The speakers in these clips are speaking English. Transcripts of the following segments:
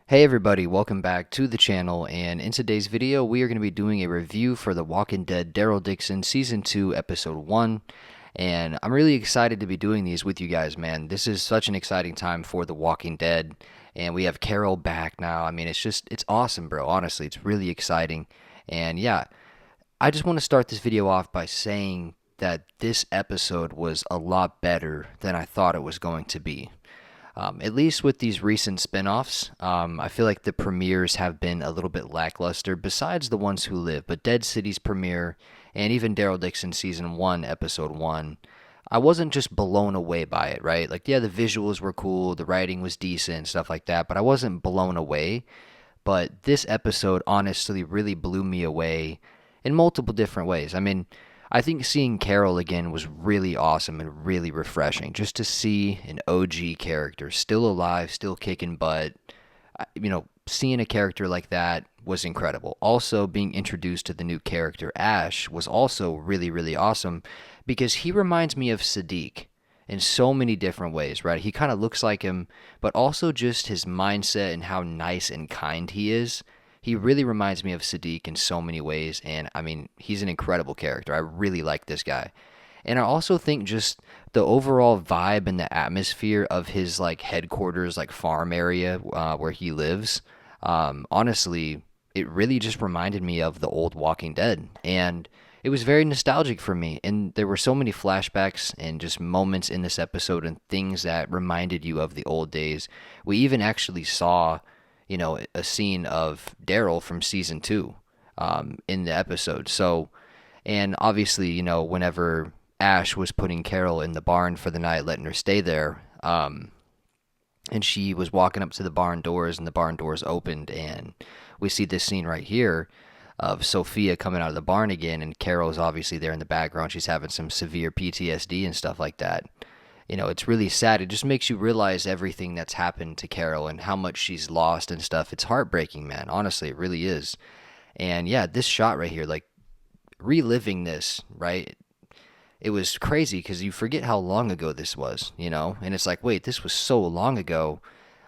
Hey everybody, welcome back to the channel, and in today's video we are going to be doing a review for The Walking Dead Daryl Dixon Season 2 Episode 1, and I'm really excited to be doing these with you guys, man. This is such an exciting time for The Walking Dead, and we have Carol back now. I mean, it's awesome, bro. Honestly, it's really exciting, and yeah, I just want to start this video off by saying that this episode was a lot better than I thought it was going to be. At least with these recent spin-offs, I feel like the premieres have been a little bit lackluster besides the ones who live. But Dead City's premiere and even Daryl Dixon Season 1, Episode 1, I wasn't just blown away by it, right? Like, yeah, the visuals were cool, the writing was decent, stuff like that, but I wasn't blown away. But this episode honestly really blew me away in multiple different ways. I mean, I think seeing Carol again was really awesome and really refreshing. Just to see an OG character still alive, still kicking butt. Seeing a character like that was incredible. Also, being introduced to the new character Ash was also really, really awesome because he reminds me of Sadiq in so many different ways, right? He kind of looks like him, but also just his mindset and how nice and kind he is. He really reminds me of Sadiq in so many ways, and I mean, he's an incredible character. I really like this guy. And I also think just the overall vibe and the atmosphere of his like headquarters, like farm area where he lives, honestly, it really just reminded me of the old Walking Dead. And it was very nostalgic for me. And there were so many flashbacks and just moments in this episode and things that reminded you of the old days. We even actually saw, a scene of Daryl from season 2 in the episode. So, and obviously, whenever Ash was putting Carol in the barn for the night, letting her stay there, and she was walking up to the barn doors, and the barn doors opened, and we see this scene right here of Sophia coming out of the barn again, and Carol's obviously there in the background. She's having some severe PTSD and stuff like that. It's really sad. It just makes you realize everything that's happened to Carol and how much she's lost and stuff. It's heartbreaking, man. Honestly, it really is. And yeah, this shot right here, like reliving this, right? It was crazy because you forget how long ago this was, And it's like, wait, this was so long ago.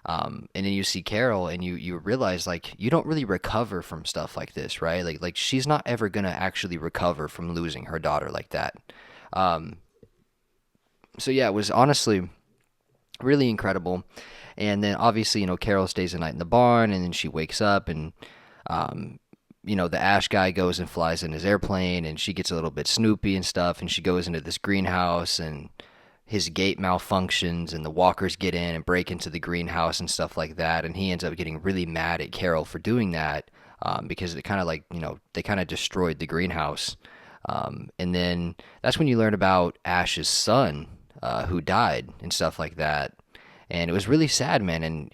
And then you see Carol and you realize like you don't really recover from stuff like this, right? Like she's not ever gonna actually recover from losing her daughter like that. Um, so yeah, it was honestly really incredible. And then obviously, Carol stays the night in the barn, and then she wakes up, and the Ash guy goes and flies in his airplane, and she gets a little bit snoopy and stuff, and she goes into this greenhouse, and his gate malfunctions, and the walkers get in and break into the greenhouse and stuff like that, and he ends up getting really mad at Carol for doing that because it kind of like they kind of destroyed the greenhouse. And then that's when you learn about Ash's son, who died and stuff like that. And it was really sad, man. And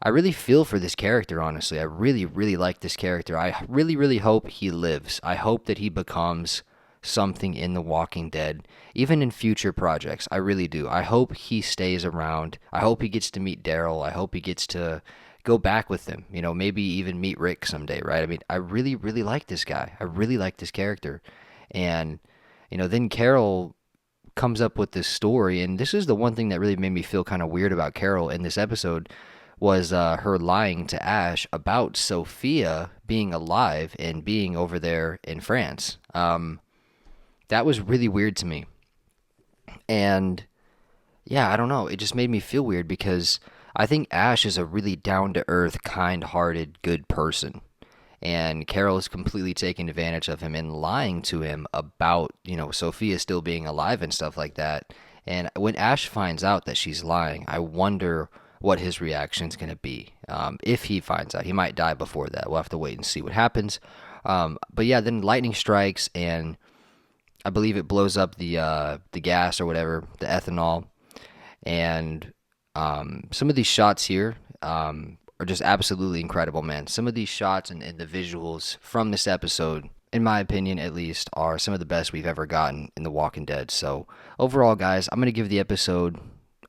I really feel for this character, honestly. I really, really like this character. I really, really hope he lives. I hope that he becomes something in The Walking Dead, even in future projects. I really do. I hope he stays around. I hope he gets to meet Daryl. I hope he gets to go back with him. Maybe even meet Rick someday, right? I mean, I really, really like this guy. I really like this character. And, then Carol comes up with this story, and this is the one thing that really made me feel kind of weird about Carol in this episode was her lying to Ash about Sophia being alive and being over there in France. That was really weird to me. And yeah, I don't know. It just made me feel weird because I think Ash is a really down to earth, kind hearted, good person. And Carol is completely taking advantage of him and lying to him about, Sophia still being alive and stuff like that. And when Ash finds out that she's lying, I wonder what his reaction is going to be. If he finds out, he might die before that. We'll have to wait and see what happens. But yeah, then lightning strikes, and I believe it blows up the gas or whatever, the ethanol. And some of these shots here are just absolutely incredible, man. Some of these shots and the visuals from this episode, in my opinion at least, are some of the best we've ever gotten in The Walking Dead. So overall, guys, I'm going to give the episode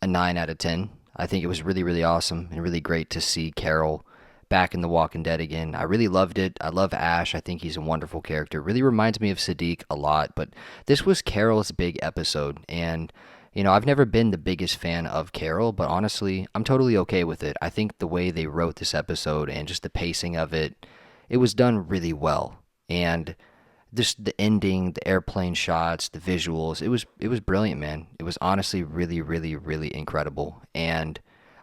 a 9 out of 10. I think it was really, really awesome and really great to see Carol back in The Walking Dead again. I really loved it. I love Ash. I think he's a wonderful character. Really reminds me of Sadiq a lot, but this was Carol's big episode, and I've never been the biggest fan of Carol, but honestly, I'm totally okay with it. I think the way they wrote this episode and just the pacing of it, it was done really well. And just the ending, the airplane shots, the visuals, it was brilliant, man. It was honestly really, really, really incredible. And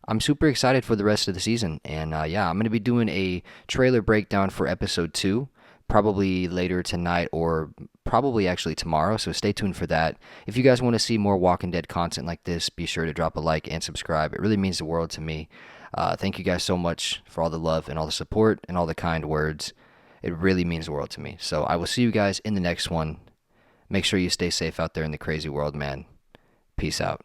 I'm super excited for the rest of the season. And yeah, I'm going to be doing a trailer breakdown for episode 2, probably later tonight or probably actually tomorrow. So stay tuned for that. If you guys want to see more Walking Dead content like this, be sure to drop a like and subscribe. It really means the world to me. Thank you guys so much for all the love and all the support and all the kind words. It really means the world to me. So I will see you guys in the next one. Make sure you stay safe out there in the crazy world, man. Peace out.